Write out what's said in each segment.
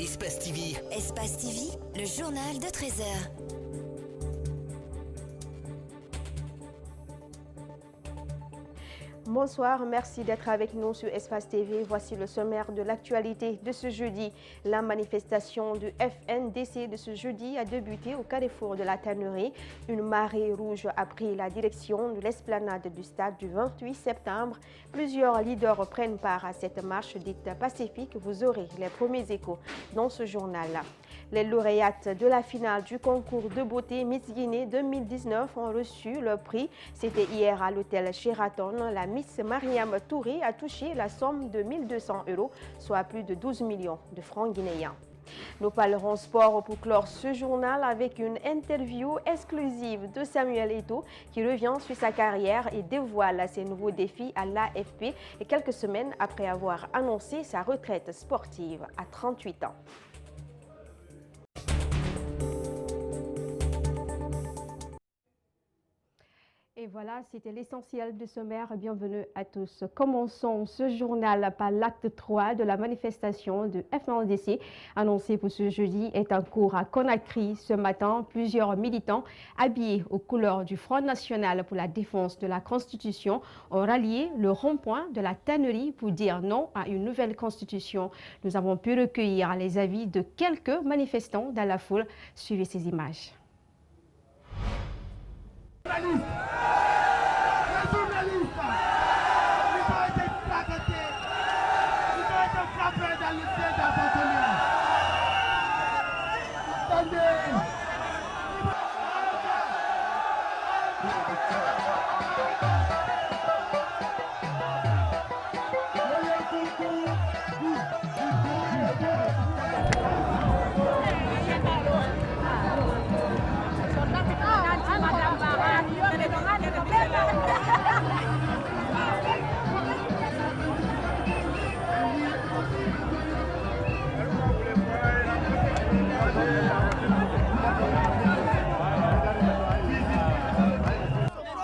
Espace TV. Espace TV, le journal de 13 heures. Bonsoir, merci d'être avec nous sur Espace TV. Voici le sommaire de l'actualité de ce jeudi. La manifestation du FNDC de ce jeudi a débuté au carrefour de la tannerie. Une marée rouge a pris la direction de l'esplanade du stade du 28 septembre. Plusieurs leaders prennent part à cette marche dite pacifique. Vous aurez les premiers échos dans ce journal. Les lauréates de la finale du concours de beauté Miss Guinée 2019 ont reçu leur prix. C'était hier à l'hôtel Sheraton. La Miss Mariam Touré a touché la somme de 1 200 €, soit plus de 12 millions de francs guinéens. Nous parlerons sport pour clore ce journal avec une interview exclusive de Samuel Eto'o qui revient sur sa carrière et dévoile ses nouveaux défis à l'AFP et quelques semaines après avoir annoncé sa retraite sportive à 38 ans. Et voilà, c'était l'essentiel du sommaire. Bienvenue à tous. Commençons ce journal par l'acte 3 de la manifestation de FNDC annoncée pour ce jeudi est en cours à Conakry. Ce matin, plusieurs militants habillés aux couleurs du Front National pour la défense de la Constitution ont rallié le rond-point de la tannerie pour dire non à une nouvelle Constitution. Nous avons pu recueillir les avis de quelques manifestants dans la foule. Suivez ces images. Les journalistes, ils ont été plaquettés, ils ont été frappés dans le ciel d'appartement. Attendez.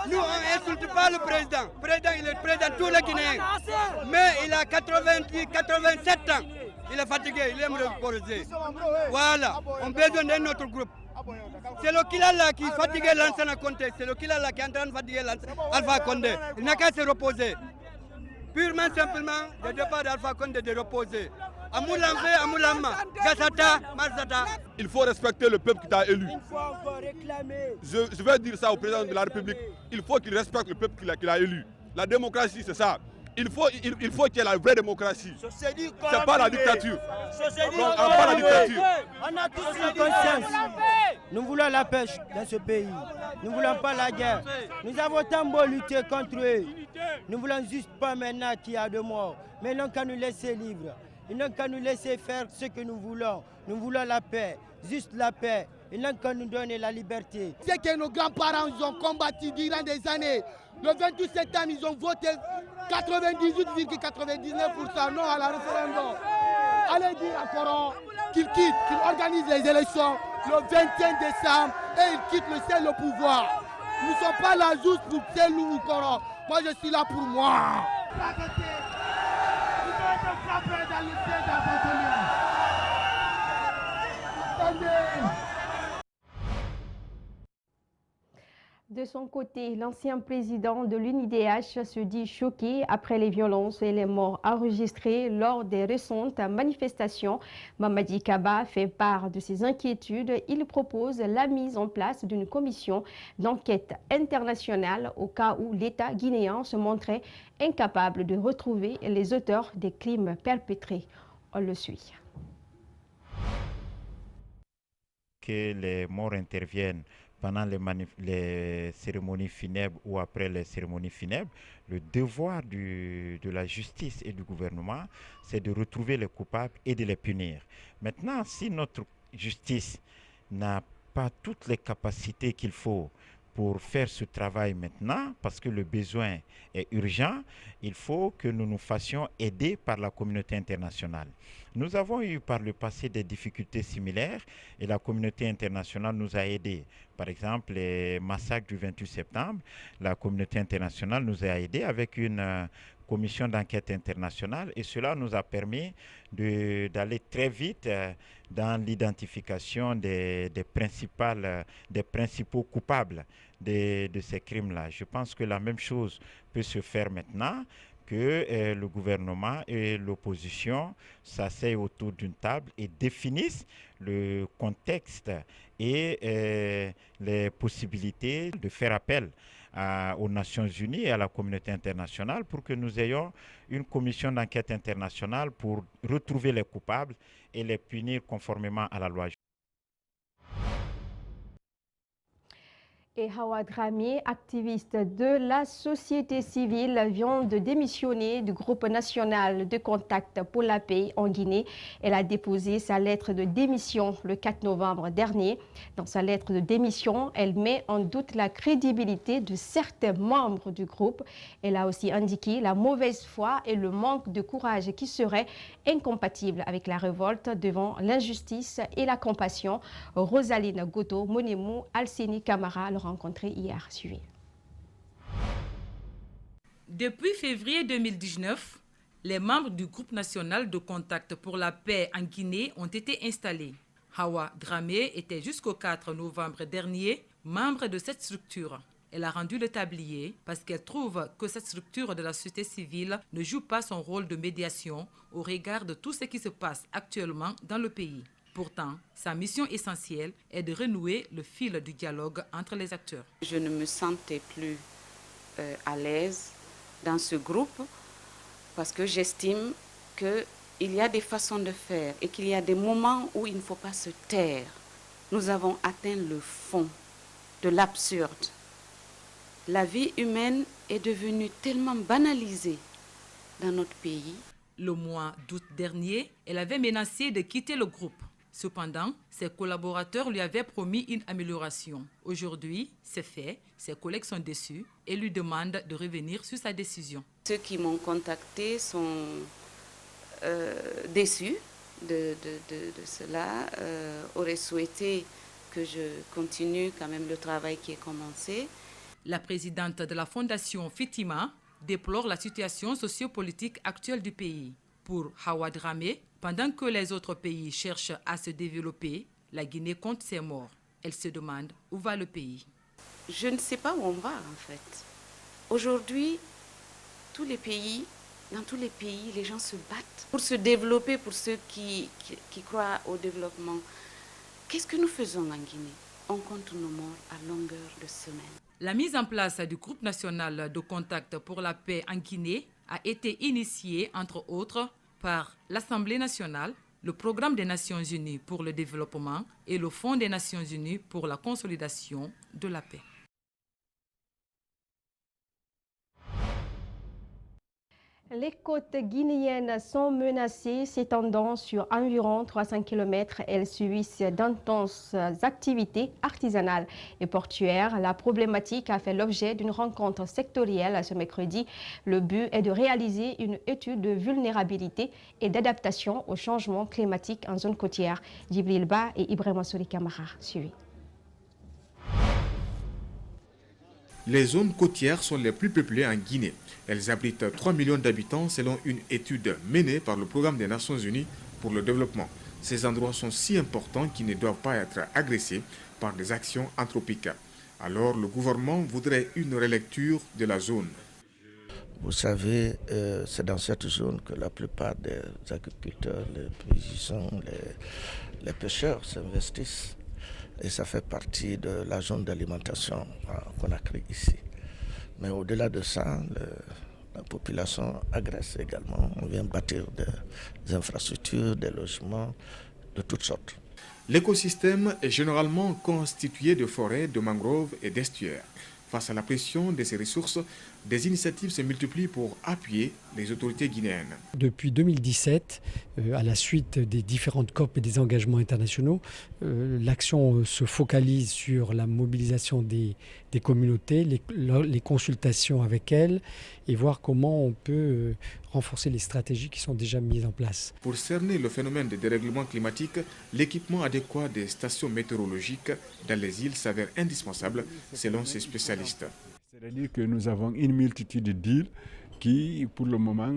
Nous, on n'insulte pas le président. Le président, il est le président de tous les Guinéens. Mais il a 87 ans. Il est fatigué, il aime le reposer. Voilà, on a besoin d'un autre groupe. C'est le Kilala qui fatigue l'ancien Conté. C'est le Kilala qui est en train de fatiguer Alpha Condé. Il n'a qu'à se reposer. Purement simplement, le départ d'Alpha Condé de reposer. Il faut respecter le peuple qui t'a élu. Je vais dire ça au président de la République. Il faut qu'il respecte le peuple qu'il a élu. La démocratie, c'est ça. Il faut qu'il y ait la vraie démocratie. C'est pas la dictature. Pas la dictature. On a tous une conscience. Nous voulons la pêche dans ce pays. Nous ne voulons pas la guerre. Nous avons tant beau lutter contre eux. Nous voulons juste pas maintenant qu'il y a de morts. Mais non qu'à nous laisser libres. Ils n'ont qu'à nous laisser faire ce que nous voulons. Nous voulons la paix, juste la paix. Ils n'ont qu'à nous donner la liberté. C'est que nos grands-parents ont combattu durant des années. Le 28 septembre, ils ont voté 98,99% non à la référendum. Allez dire à Coran qu'il quitte, qu'il organise les élections le 21 décembre et il quitte le ciel au pouvoir. Nous ne sommes pas là juste pour Cellou ou Coran. Moi, je suis là pour moi. Dans le ciel d'appartement. Attendez. De son côté, l'ancien président de l'UNIDH se dit choqué après les violences et les morts enregistrées lors des récentes manifestations. Mamadi Kaba fait part de ses inquiétudes. Il propose la mise en place d'une commission d'enquête internationale au cas où l'État guinéen se montrait incapable de retrouver les auteurs des crimes perpétrés. On le suit. Que les morts interviennent pendant les cérémonies funèbres ou après les cérémonies funèbres, le devoir de la justice et du gouvernement, c'est de retrouver les coupables et de les punir. Maintenant, si notre justice n'a pas toutes les capacités qu'il faut pour faire ce travail maintenant, parce que le besoin est urgent, il faut que nous nous fassions aider par la communauté internationale. Nous avons eu par le passé des difficultés similaires et la communauté internationale nous a aidés. Par exemple, les massacres du 28 septembre, la communauté internationale nous a aidés avec une commission d'enquête internationale et cela nous a permis d'aller très vite dans l'identification des principaux coupables de ces crimes-là. Je pense que la même chose peut se faire maintenant, que le gouvernement et l'opposition s'asseyent autour d'une table et définissent le contexte et les possibilités de faire appel aux Nations Unies et à la communauté internationale pour que nous ayons une commission d'enquête internationale pour retrouver les coupables et les punir conformément à la loi. Et Hawa Dramé, activiste de la société civile, vient de démissionner du groupe national de contact pour la paix en Guinée. Elle a déposé sa lettre de démission le 4 novembre dernier. Dans sa lettre de démission, elle met en doute la crédibilité de certains membres du groupe. Elle a aussi indiqué la mauvaise foi et le manque de courage qui seraient incompatibles avec la révolte devant l'injustice et la compassion. Rosaline Goto, Monemou, Alseni Camara, rencontré hier. Suivi. Depuis février 2019, les membres du groupe national de contact pour la paix en Guinée ont été installés. Hawa Dramé était jusqu'au 4 novembre dernier membre de cette structure. Elle a rendu le tablier parce qu'elle trouve que cette structure de la société civile ne joue pas son rôle de médiation au regard de tout ce qui se passe actuellement dans le pays. Pourtant, sa mission essentielle est de renouer le fil du dialogue entre les acteurs. Je ne me sentais plus à l'aise dans ce groupe parce que j'estime qu'il y a des façons de faire et qu'il y a des moments où il ne faut pas se taire. Nous avons atteint le fond de l'absurde. La vie humaine est devenue tellement banalisée dans notre pays. Le mois d'août dernier, elle avait menacé de quitter le groupe. Cependant, ses collaborateurs lui avaient promis une amélioration. Aujourd'hui, c'est fait, ses collègues sont déçus et lui demandent de revenir sur sa décision. Ceux qui m'ont contacté sont déçus de cela, auraient souhaité que je continue quand même le travail qui est commencé. La présidente de la fondation Fitima déplore la situation sociopolitique actuelle du pays. Pour Hawa Dramé, pendant que les autres pays cherchent à se développer, la Guinée compte ses morts. Elle se demande où va le pays. Je ne sais pas où on va en fait. Aujourd'hui, dans tous les pays, les gens se battent pour se développer, pour ceux qui croient au développement. Qu'est-ce que nous faisons en Guinée? On compte nos morts à longueur de semaine. La mise en place du groupe national de contact pour la paix en Guinée a été initiée, entre autres, par l'Assemblée nationale, le Programme des Nations unies pour le développement et le Fonds des Nations unies pour la consolidation de la paix. Les côtes guinéennes sont menacées, s'étendant sur environ 300 km. Elles subissent d'intenses activités artisanales et portuaires. La problématique a fait l'objet d'une rencontre sectorielle ce mercredi. Le but est de réaliser une étude de vulnérabilité et d'adaptation au changement climatique en zone côtière. Djibril Ba et Ibrahima Souli Kamara suivi. Les zones côtières sont les plus peuplées en Guinée. Elles abritent 3 millions d'habitants selon une étude menée par le Programme des Nations unies pour le développement. Ces endroits sont si importants qu'ils ne doivent pas être agressés par des actions anthropiques. Alors le gouvernement voudrait une relecture de la zone. Vous savez, c'est dans cette zone que la plupart des agriculteurs, les paysans, les pêcheurs s'investissent. Et ça fait partie de la zone d'alimentation qu'on a créée ici. Mais au-delà de ça, la population agresse également. On vient bâtir des infrastructures, des logements de toutes sortes. L'écosystème est généralement constitué de forêts, de mangroves et d'estuaires. Face à la pression de ces ressources, des initiatives se multiplient pour appuyer les autorités guinéennes. Depuis 2017, à la suite des différentes COP et des engagements internationaux, l'action se focalise sur la mobilisation des communautés, les consultations avec elles et voir comment on peut renforcer les stratégies qui sont déjà mises en place. Pour cerner le phénomène de dérèglement climatique, l'équipement adéquat des stations météorologiques dans les îles s'avère indispensable selon ces spécialistes. C'est-à-dire que nous avons une multitude d'îles qui, pour le moment,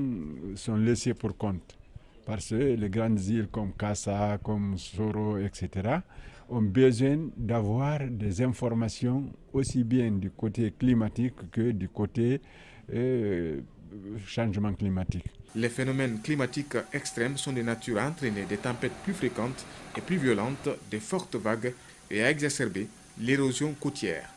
sont laissés pour compte. Parce que les grandes îles comme Kassa, comme Soro, etc., ont besoin d'avoir des informations aussi bien du côté climatique que du côté changement climatique. Les phénomènes climatiques extrêmes sont de nature à entraîner des tempêtes plus fréquentes et plus violentes, des fortes vagues et à exacerber l'érosion côtière.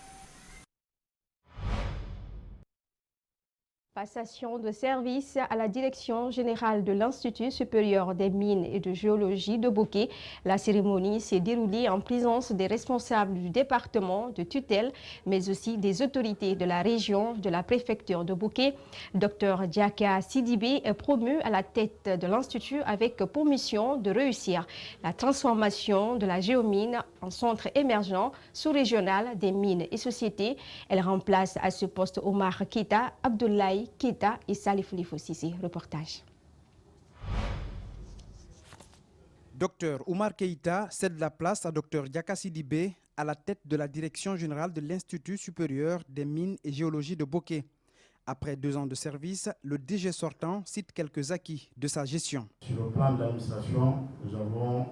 Passation de service à la direction générale de l'Institut supérieur des mines et de géologie de Boké. La cérémonie s'est déroulée en présence des responsables du département de tutelle, mais aussi des autorités de la région, de la préfecture de Boké. Dr Diaka Sidibé est promu à la tête de l'Institut avec pour mission de réussir la transformation de la géomine en centre émergent sous-régional des mines et sociétés. Elle remplace à ce poste Omar Keita, Abdoulaye Keita et Salif Lifosisi. Reportage. Dr Oumar Keita cède la place à Dr Diaka Sidibé à la tête de la direction générale de l'Institut supérieur des mines et géologie de Boké. Après 2 ans de service, le DG sortant cite quelques acquis de sa gestion. Sur le plan de l'administration, nous avons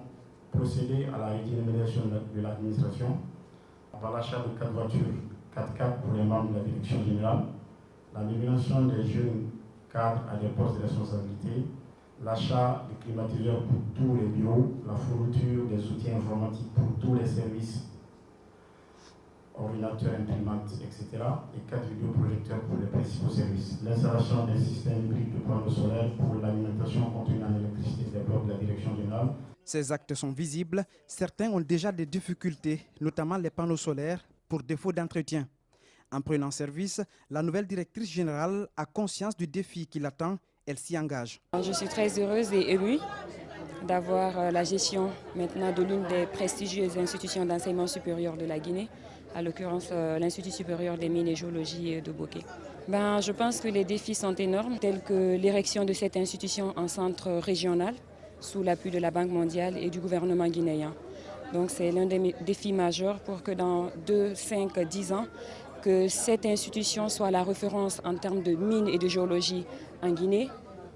procédé à la redynamisation de l'administration par l'achat de 4 voitures 4x4 pour les membres de la direction générale, la nomination des jeunes cadres à des postes de responsabilité, l'achat de climatiseurs pour tous les bureaux, la fourniture des outils informatiques pour tous les services, ordinateurs, imprimantes, etc. et 4 vidéoprojecteurs pour les principaux services. L'installation d'un système hybride de panneaux solaires pour l'alimentation continue en électricité des blocs de la direction générale. Ces actes sont visibles. Certains ont déjà des difficultés, notamment les panneaux solaires, pour défaut d'entretien. En prenant service, la nouvelle directrice générale a conscience du défi qui l'attend. Elle s'y engage. Je suis très heureuse et émue d'avoir la gestion maintenant de l'une des prestigieuses institutions d'enseignement supérieur de la Guinée, à l'occurrence l'Institut supérieur des mines et géologie de Boké. Je pense que les défis sont énormes, tels que l'érection de cette institution en centre régional, sous l'appui de la Banque mondiale et du gouvernement guinéen. Donc c'est l'un des défis majeurs pour que dans 2, 5, 10 ans, que cette institution soit la référence en termes de mines et de géologie en Guinée,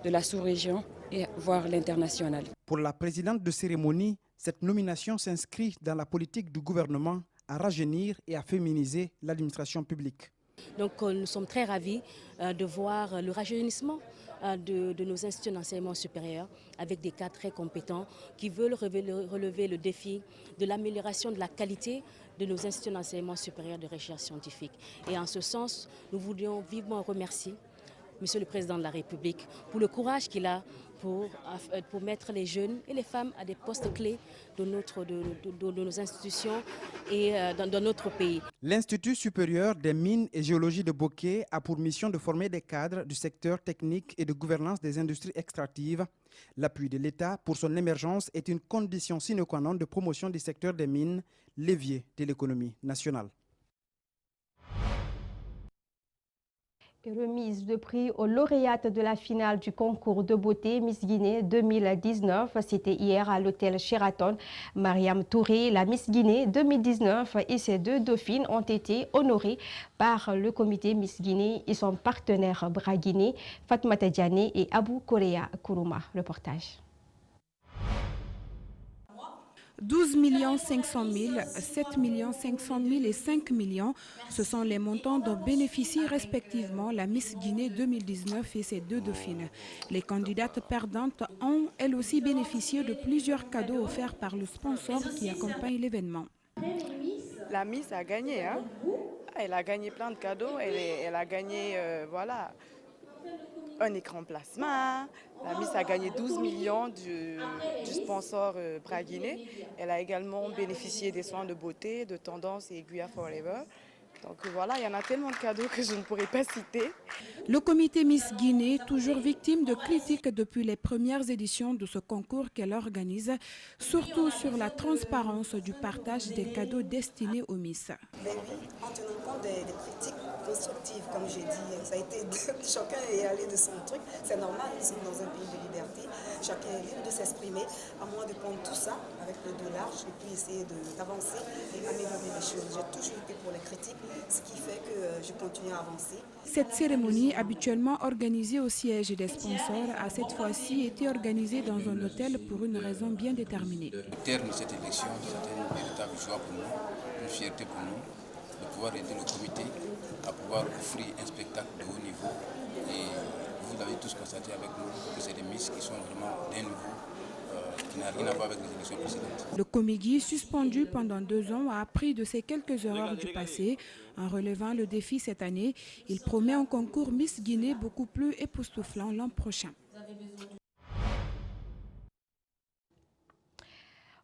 de la sous-région et voire l'international. Pour la présidente de cérémonie, cette nomination s'inscrit dans la politique du gouvernement à rajeunir et à féminiser l'administration publique. Donc nous sommes très ravis de voir le rajeunissement de nos instituts d'enseignement supérieur avec des cadres très compétents qui veulent relever le défi de l'amélioration de la qualité de nos instituts d'enseignement supérieur de recherche scientifique. Et en ce sens, nous voulions vivement remercier Monsieur le Président de la République pour le courage qu'il a pour mettre les jeunes et les femmes à des postes clés de nos institutions et dans notre pays. L'Institut supérieur des mines et géologie de Boké a pour mission de former des cadres du secteur technique et de gouvernance des industries extractives. L'appui de l'État pour son émergence est une condition sine qua non de promotion du secteur des mines, levier de l'économie nationale. Remise de prix aux lauréates de la finale du concours de beauté Miss Guinée 2019. C'était hier à l'hôtel Sheraton. Mariam Touré, la Miss Guinée 2019 et ses 2 dauphines ont été honorées par le comité Miss Guinée et son partenaire Bra Guinée, Fatmata Diané et Abou Korea Kourouma. Reportage. 12 500 000, 7 500 000 et 5 millions, ce sont les montants dont bénéficient respectivement la Miss Guinée 2019 et ses 2 dauphines. Les candidates perdantes ont elles aussi bénéficié de plusieurs cadeaux offerts par le sponsor qui accompagne l'événement. La Miss a gagné, hein? Elle a gagné plein de cadeaux, elle a gagné un écran plasma. La Miss a gagné 12 millions du sponsor Bra Guinée. Elle a également bénéficié des soins de beauté, de Tendance et Aiguilla Forever. Donc voilà, il y en a tellement de cadeaux que je ne pourrais pas citer. Le comité Miss Guinée, toujours victime de critiques depuis les premières éditions de ce concours qu'elle organise, surtout sur la transparence du partage des cadeaux destinés aux Miss. En tenant compte des critiques constructives, comme j'ai dit, ça a été chacun est allé de son truc, c'est normal, nous sommes dans un pays de liberté, chacun est libre de s'exprimer, à moins de prendre tout ça avec le dos large et puis essayer d'avancer et améliorer les choses. J'ai toujours été pour les critiques, ce qui fait que je continue à avancer. Cette cérémonie, habituellement organisée au siège des sponsors, a cette fois-ci été organisée dans un hôtel pour une raison bien déterminée. Le terme de cette élection, c'était une véritable joie pour nous, une fierté pour nous, de pouvoir aider le comité à pouvoir offrir un spectacle de haut niveau. Et vous l'avez tous constaté avec nous, que c'est des Miss qui sont vraiment d'un niveau qui n'a rien à voir avec les élections précédentes. Le Comédie, suspendu pendant 2 ans, a appris de ses quelques erreurs du passé. En relevant le défi cette année, il promet un concours Miss Guinée beaucoup plus époustouflant l'an prochain.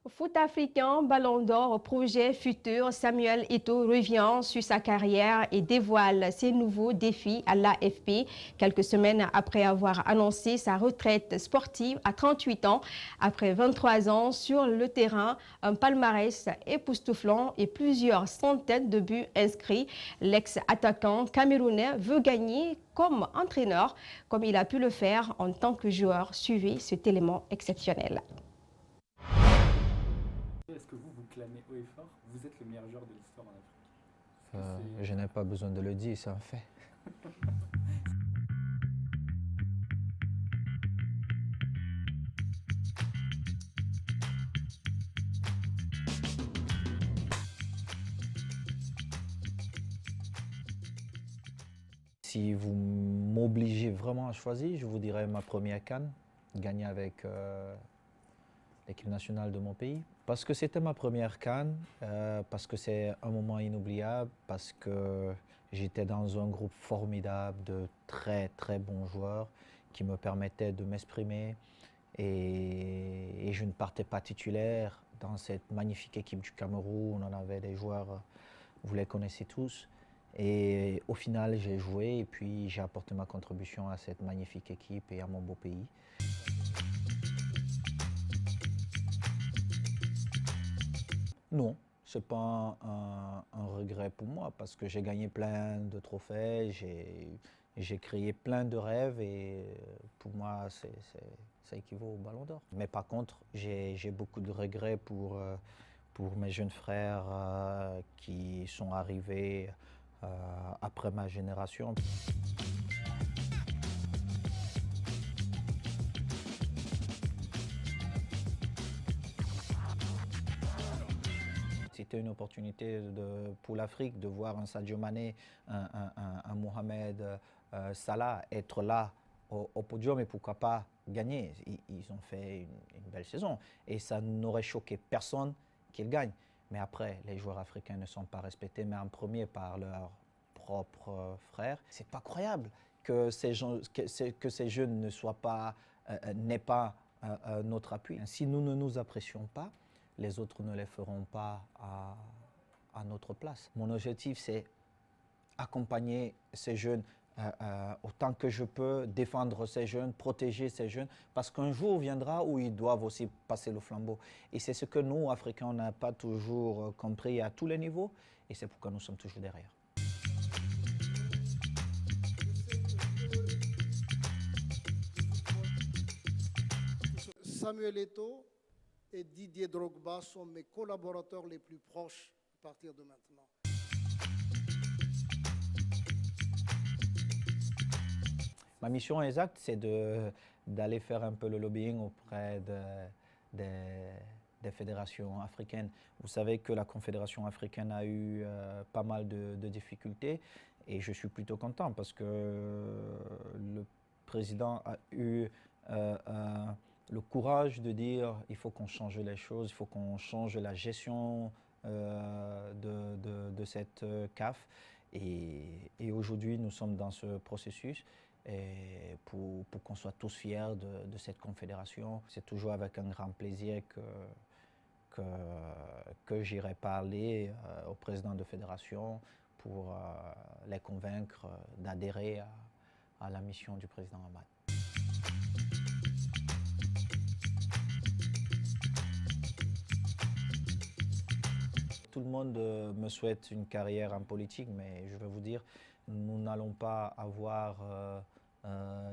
Foot africain, Ballon d'Or au projet futur, Samuel Eto'o revient sur sa carrière et dévoile ses nouveaux défis à l'AFP. Quelques semaines après avoir annoncé sa retraite sportive à 38 ans, après 23 ans sur le terrain, un palmarès époustouflant et plusieurs centaines de buts inscrits, l'ex-attaquant camerounais veut gagner comme entraîneur, comme il a pu le faire en tant que joueur. Suivez cet élément exceptionnel. Est-ce que vous clamez haut et fort, vous êtes le meilleur joueur de l'histoire en Afrique? Je n'ai pas besoin de le dire, c'est un fait. Si vous m'obligez vraiment à choisir, je vous dirais ma première CAN, gagnée avec l'équipe nationale de mon pays. Parce que c'était ma première CAN, parce que c'est un moment inoubliable, parce que j'étais dans un groupe formidable de très très bons joueurs qui me permettaient de m'exprimer et je ne partais pas titulaire dans cette magnifique équipe du Cameroun. On avait des joueurs, vous les connaissez tous. Et au final, j'ai joué et puis j'ai apporté ma contribution à cette magnifique équipe et à mon beau pays. Non, ce n'est pas un regret pour moi parce que j'ai gagné plein de trophées, j'ai créé plein de rêves et pour moi, ça équivaut au Ballon d'Or. Mais par contre, j'ai beaucoup de regrets pour mes jeunes frères qui sont arrivés après ma génération. C'était une opportunité pour l'Afrique de voir un Sadio Mané, un Mohamed Salah être là au podium et pourquoi pas gagner. Ils ont fait une belle saison et ça n'aurait choqué personne qu'ils gagnent. Mais après, les joueurs africains ne sont pas respectés, mais en premier par leurs propres frères. C'est pas croyable que ces jeunes ne soient pas, n'aient pas notre appui. Si nous ne nous apprécions pas, les autres ne les feront pas à notre place. Mon objectif, c'est accompagner ces jeunes autant que je peux, défendre ces jeunes, protéger ces jeunes, parce qu'un jour viendra où ils doivent aussi passer le flambeau. Et c'est ce que nous, Africains, on n'a pas toujours compris à tous les niveaux, et c'est pourquoi nous sommes toujours derrière. Samuel Eto'o et Didier Drogba sont mes collaborateurs les plus proches à partir de maintenant. Ma mission exacte, c'est d'aller faire un peu le lobbying auprès des fédérations africaines. Vous savez que la Confédération africaine a eu pas mal de difficultés et je suis plutôt content parce que le président a eu le courage de dire il faut qu'on change les choses, il faut qu'on change la gestion de cette CAF. Et aujourd'hui, nous sommes dans ce processus et pour qu'on soit tous fiers de cette confédération. C'est toujours avec un grand plaisir que j'irai parler au président de fédération pour les convaincre d'adhérer à la mission du président Hamad. Tout le monde me souhaite une carrière en politique, mais je vais vous dire, nous n'allons pas avoir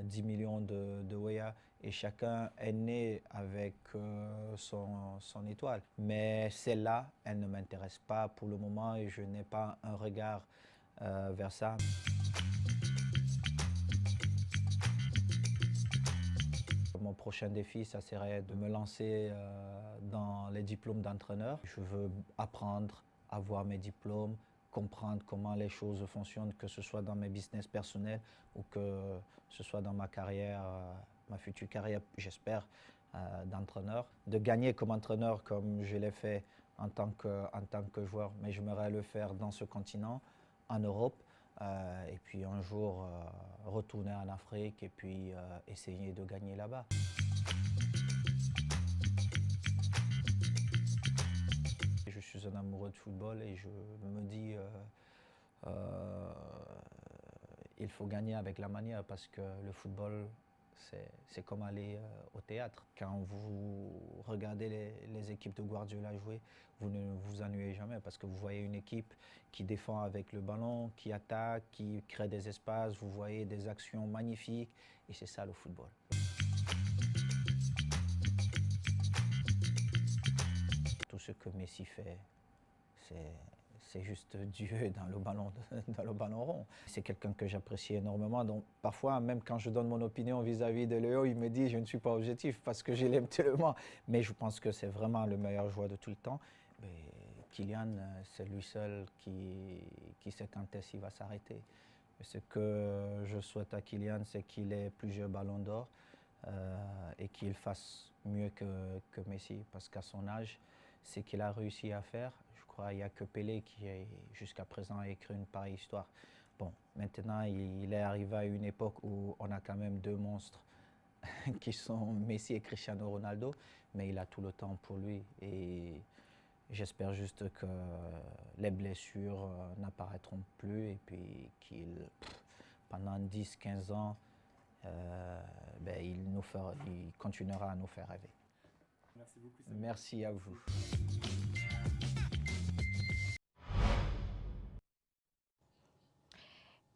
10 millions de Weah et chacun est né avec son étoile. Mais celle-là, elle ne m'intéresse pas pour le moment et je n'ai pas un regard vers ça. Mon prochain défi, ça serait de me lancer dans les diplômes d'entraîneur. Je veux apprendre, avoir mes diplômes, comprendre comment les choses fonctionnent, que ce soit dans mes business personnels ou que ce soit dans ma carrière, ma future carrière, j'espère, d'entraîneur. De gagner comme entraîneur comme je l'ai fait en tant que joueur, mais j'aimerais le faire dans ce continent, en Europe. Et puis un jour retourner en Afrique et puis essayer de gagner là-bas. Je suis un amoureux de football et je me dis il faut gagner avec la manière parce que le football c'est comme aller au théâtre. Quand vous regardez les équipes de Guardiola jouer, vous ne vous ennuyez jamais parce que vous voyez une équipe qui défend avec le ballon, qui attaque, qui crée des espaces, vous voyez des actions magnifiques et c'est ça le football. Tout ce que Messi fait, c'est juste Dieu dans le ballon rond. C'est quelqu'un que j'apprécie énormément. Donc parfois, même quand je donne mon opinion vis-à-vis de Léo, il me dit je ne suis pas objectif parce que je l'aime tellement. Mais je pense que c'est vraiment le meilleur joueur de tout le temps. Mais Kylian, c'est lui seul qui sait quand est-ce qu'il va s'arrêter. Ce que je souhaite à Kylian, c'est qu'il ait plusieurs ballons d'or et qu'il fasse mieux que Messi. Parce qu'à son âge, ce qu'il a réussi à faire, il n'y a que Pelé qui, jusqu'à présent, a écrit une pareille histoire. Bon, maintenant, il est arrivé à une époque où on a quand même deux monstres qui sont Messi et Cristiano Ronaldo, mais il a tout le temps pour lui. Et j'espère juste que les blessures n'apparaîtront plus et puis qu'il, pendant 10-15 ans, il continuera à nous faire rêver. Merci beaucoup. Samuel. Merci à vous.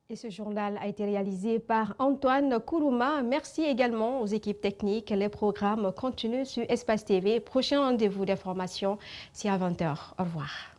Et ce journal a été réalisé par Antoine Kourouma. Merci également aux équipes techniques. Les programmes continuent sur Espace TV. Prochain rendez-vous d'information, c'est à 20h. Au revoir.